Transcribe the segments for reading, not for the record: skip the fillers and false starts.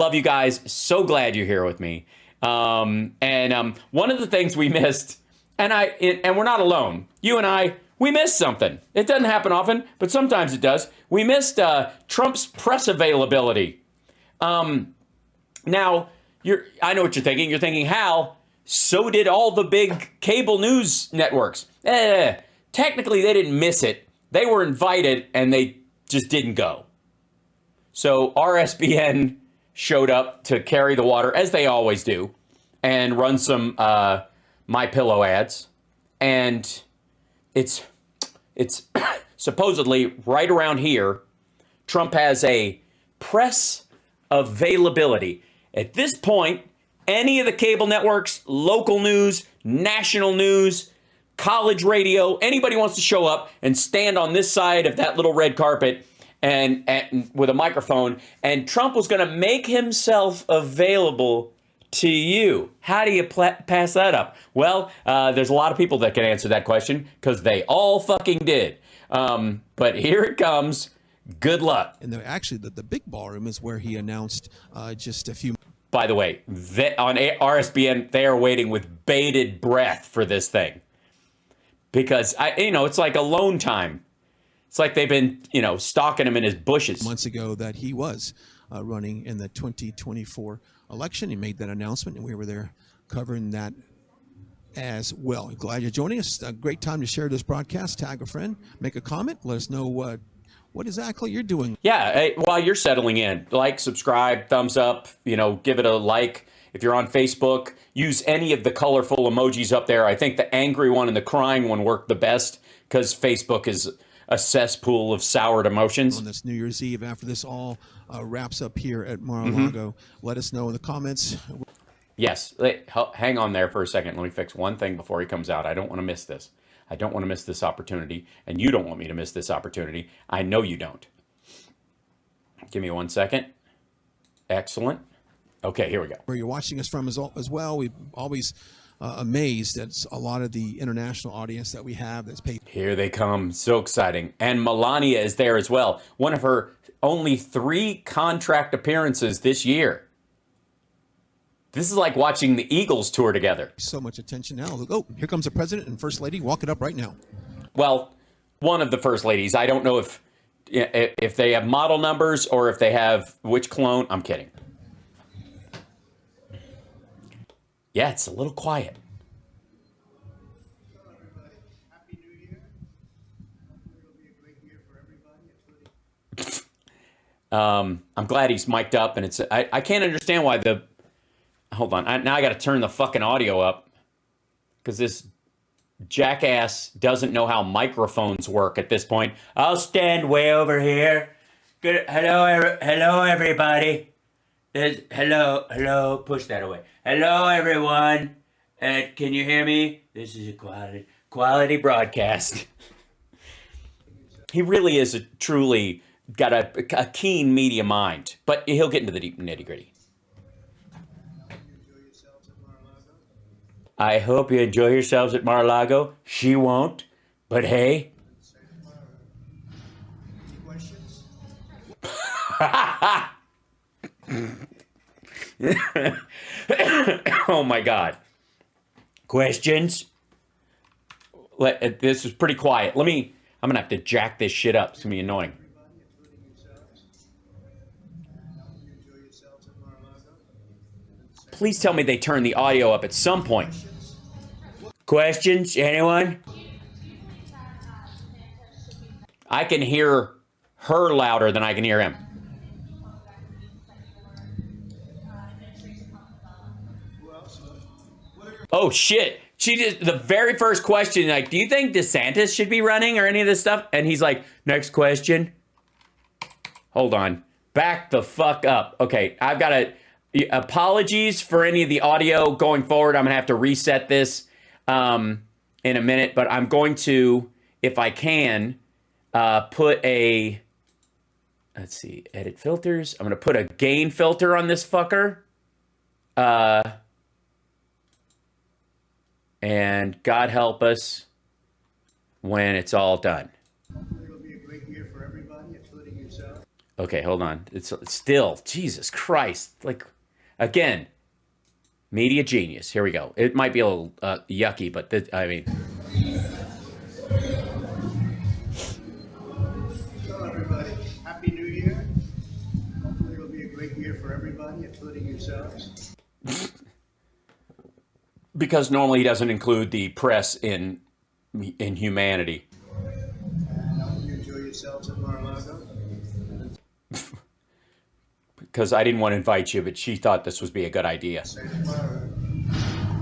Love you guys. So glad you're here with me. One of the things we missed, and we're not alone. You and I, we missed something. It doesn't happen often, but sometimes it does. We missed Trump's press availability. Now, I know what you're thinking. You're thinking, Hal, so did all the big cable news networks. Technically, they didn't miss it. They were invited, and they just didn't go. So RSBN showed up to carry the water, as they always do, and run some My Pillow ads. And it's supposedly right around here, Trump has a press availability. At this point, any of the cable networks, local news, national news, college radio, anybody wants to show up and stand on this side of that little red carpet and with a microphone, and Trump was going to make himself available to you. How do you pass that up? Well, there's a lot of people that can answer that question because they all fucking did. But here it comes. Good luck. And actually, the big ballroom is where he announced just a few. By the way, on RSBN, they are waiting with bated breath for this thing because it's like alone time. It's like they've been, stalking him in his bushes. Months ago that he was running in the 2024 election. He made that announcement, and we were there covering that as well. Glad you're joining us. A great time to share this broadcast. Tag a friend, make a comment, let us know what exactly you're doing. Yeah, while you're settling in, like, subscribe, thumbs up, give it a like. If you're on Facebook, use any of the colorful emojis up there. I think the angry one and the crying one work the best because Facebook is a cesspool of soured emotions. On this New Year's Eve, after this all wraps up here at Mar-a-Lago, let us know in the comments. Yes, hang on there for a second. Let me fix one thing before he comes out. I don't want to miss this. I don't want to miss this opportunity, and you don't want me to miss this opportunity. I know you don't. Give me 1 second. Excellent. Okay, here we go. Where you're watching us from as well, we've always amazed at a lot of the international audience that we have that's paid. Here they come. So exciting. And Melania is there as well. One of her only 3 contract appearances this year. This is like watching the Eagles tour together. So much attention now. Look, oh, here comes the president and first lady walking up right now. Well, one of the first ladies. I don't know if they have model numbers or if they have which clone. I'm kidding. Yeah, it's a little quiet. Happy New Year. It'll be a great year for everybody. I'm glad he's mic'd up, and I can't understand why the. Hold on. Now I got to turn the fucking audio up because this jackass doesn't know how microphones work at this point. I'll stand way over here. Good. Hello, everybody. Hello. Push that away. Hello, everyone. Can you hear me? This is a quality broadcast. He really is truly got a keen media mind, but he'll get into the deep nitty gritty. I hope you enjoy yourselves at Mar-a-Lago. She won't, but hey. Questions? Oh my God. Questions? This is pretty quiet. I'm gonna have to jack this shit up. It's gonna be annoying. Please tell me they turn the audio up at some point. Questions? Anyone? I can hear her louder than I can hear him. Oh shit. She just, the very first question, like, do you think DeSantis should be running or any of this stuff? And he's like, next question. Hold on. Back the fuck up. Okay, I've got to, apologies for any of the audio going forward. I'm going to have to reset this in a minute, but I'm going to, if I can, put a, let's see, edit filters. I'm going to put a gain filter on this fucker. And God help us when it's all done. It'll be a great year for everybody, including yourself. Okay, hold on. It's still, Jesus Christ. Like, again, media genius. Here we go. It might be a little yucky, but I mean. Hello, everybody. Happy New Year. Hopefully it'll be a great year for everybody, including yourselves. Because normally he doesn't include the press in humanity. And I hope you enjoy yourselves at Mar-a-Lago. Because I didn't want to invite you, but she thought this would be a good idea. Say tomorrow.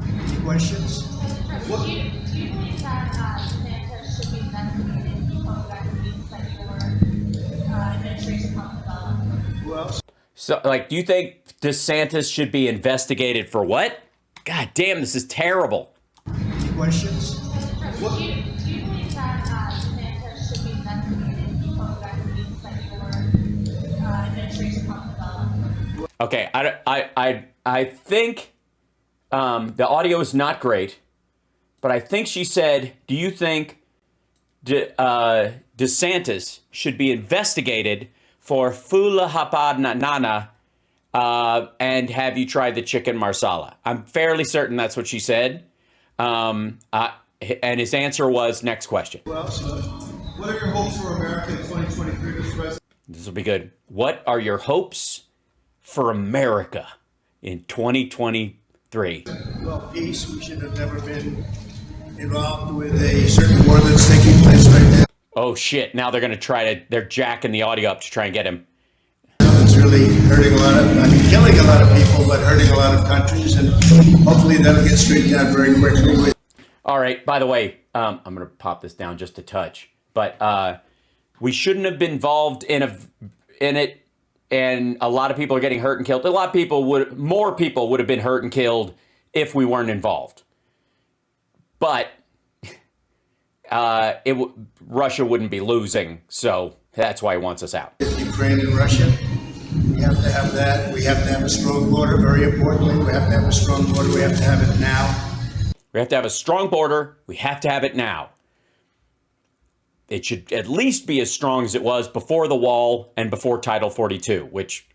Any questions? Do you believe that Santa should be investigated in public activities that your administration helped develop? Who else? So, like, do you think DeSantis should be investigated for what? God damn, this is terrible. Any questions? Do you believe that Santa should be investigated in public activities that your administration helped develop? Okay, I think the audio is not great, but I think she said, do you think DeSantis should be investigated for fula hapad nana and have you tried the chicken marsala? I'm fairly certain that's what she said. And his answer was, next question. Who else? What are your hopes for America in 2023, Mr. President? This will be good. What are your hopes for America in 2023? Well, peace. We should have never been involved with a certain war that's taking place right now. Oh shit, now they're going to they're jacking the audio up to try and get him. It's really hurting a lot of, killing a lot of people, but hurting a lot of countries, and hopefully that'll get straightened out very quickly. All right, by the way, I'm going to pop this down just a touch, but we shouldn't have been involved in it, and a lot of people are getting hurt and killed. More people would have been hurt and killed if we weren't involved. But Russia wouldn't be losing, so that's why he wants us out. Ukraine and Russia, we have to have that. We have to have a strong border, very importantly. We have to have a strong border. We have to have it now. We have to have a strong border. We have to have it now. It should at least be as strong as it was before the wall and before Title 42, which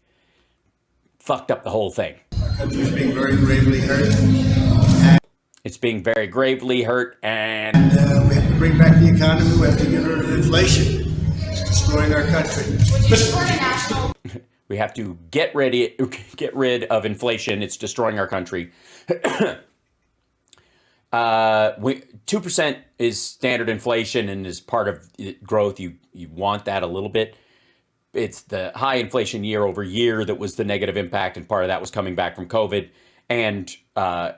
fucked up the whole thing. Our country is being very gravely hurt. It's being very gravely hurt, and We have to bring back the economy. We have to get rid of inflation. It's destroying our country. we have to get rid of inflation. It's destroying our country. 2% is standard inflation and is part of growth. You want that a little bit. It's the high inflation year over year that was the negative impact, and part of that was coming back from COVID. And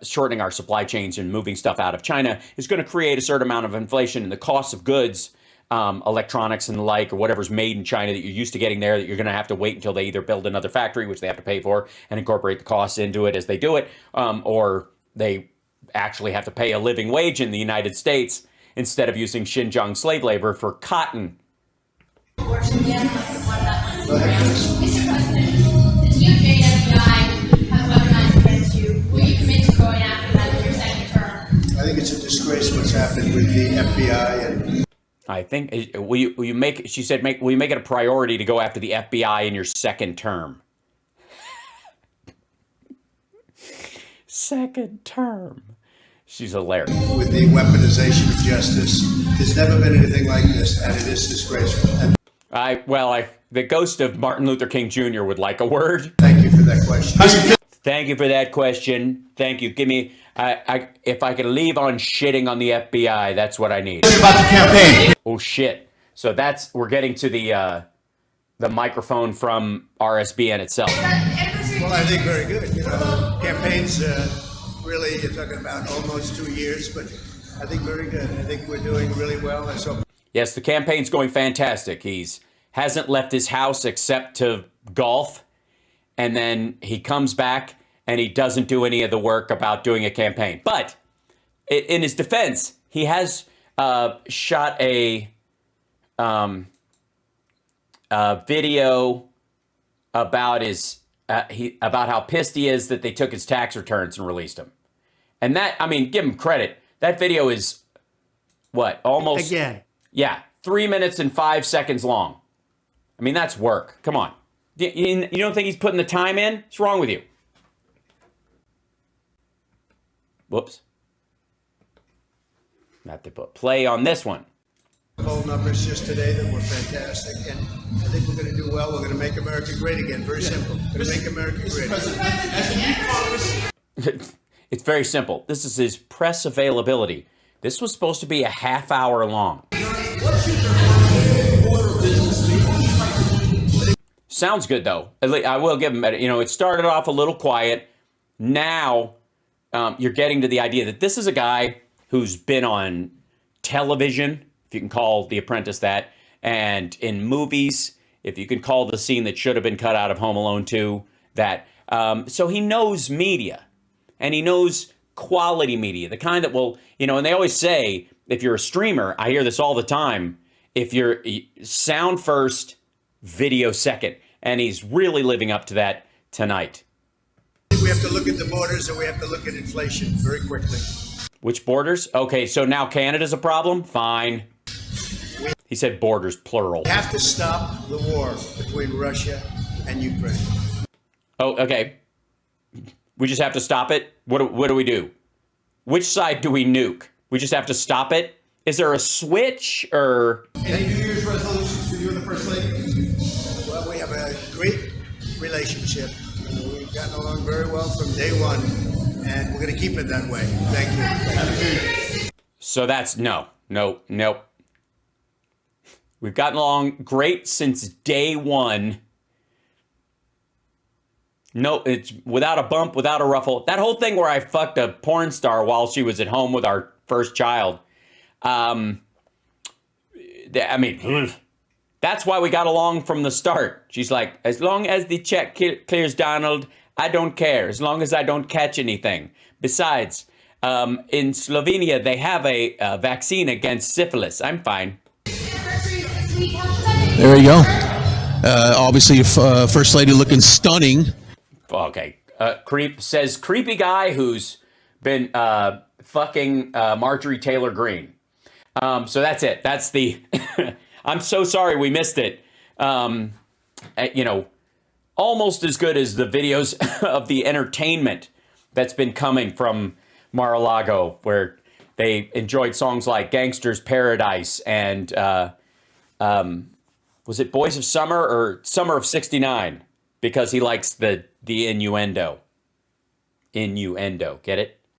shortening our supply chains and moving stuff out of China is going to create a certain amount of inflation in the cost of goods, electronics and the like, or whatever's made in China that you're used to getting there, that you're going to have to wait until they either build another factory, which they have to pay for, and incorporate the costs into it as they do it, or they actually have to pay a living wage in the United States instead of using Xinjiang slave labor for cotton. Mr. President, the DOJ and FBI have weaponized against you. Will you commit to going after them in your second term? I think it's a disgrace what's happened with the FBI. And I think, will you make it a priority to go after the FBI in your second term? Second term. She's hilarious. with the weaponization of justice, there's never been anything like this, and it is disgraceful. And The ghost of Martin Luther King Jr. would like a word. thank you for that question. Thank you for that question. Thank you. Give me, if I could leave on shitting on the FBI, that's what I need. About the campaign. Oh shit. So we're getting to the microphone from RSBN itself. Well, I think very good. Campaigns, really, you're talking about almost 2 years, but I think very good. I think we're doing really well. And so, Yes, the campaign's going fantastic. Hasn't left his house except to golf, and then he comes back and he doesn't do any of the work about doing a campaign. But in his defense, he has shot a video about about how pissed he is that they took his tax returns and released him. And that, I mean, give him credit. That video is what, almost Again. Yeah, 3 minutes and 5 seconds long. I mean, that's work. Come on. You don't think he's putting the time in? What's wrong with you? Whoops. Have to put play on this one. Poll numbers just today that were fantastic, and I think we're going to do well. We're going to make America great again. Very simple. Going to make America great. It's very simple. This is his press availability. This was supposed to be a half hour long. Sounds good, though. I will give him credit. You know, it started off a little quiet. Now you're getting to the idea that this is a guy who's been on television, if you can call The Apprentice that, and in movies, if you can call the scene that should have been cut out of Home Alone 2, that. So he knows media, and he knows quality media, the kind that will, you know, and they always say, if you're a streamer, I hear this all the time, if you're sound first, video second. And he's really living up to that tonight. We have to look at the borders, and we have to look at inflation very quickly. Which borders? Okay, so now Canada's a problem? Fine. He said borders, plural. We have to stop the war between Russia and Ukraine. Oh, okay. We just have to stop it? What do we do? Which side do we nuke? We just have to stop it? Is there a switch, or? Any New Year's resolutions for you and the First Lady? Well, we have a great relationship. We've gotten along very well from day one, and we're going to keep it that way. Thank you. So that's no. We've gotten along great since day one. No, it's without a bump, without a ruffle. That whole thing where I fucked a porn star while she was at home with our first child. I mean, that's why we got along from the start. She's like, as long as the check clears, Donald, I don't care. As long as I don't catch anything. Besides, in Slovenia, they have a vaccine against syphilis. I'm fine. There you go. Obviously, First Lady looking stunning. Okay. Creepy guy who's been fucking Marjorie Taylor Greene. So that's it. That's the... I'm so sorry we missed it. You know, almost as good as the videos of the entertainment that's been coming from Mar-a-Lago, where they enjoyed songs like Gangster's Paradise and was it Boys of Summer or Summer of 69? Because he likes the innuendo. Innuendo, get it?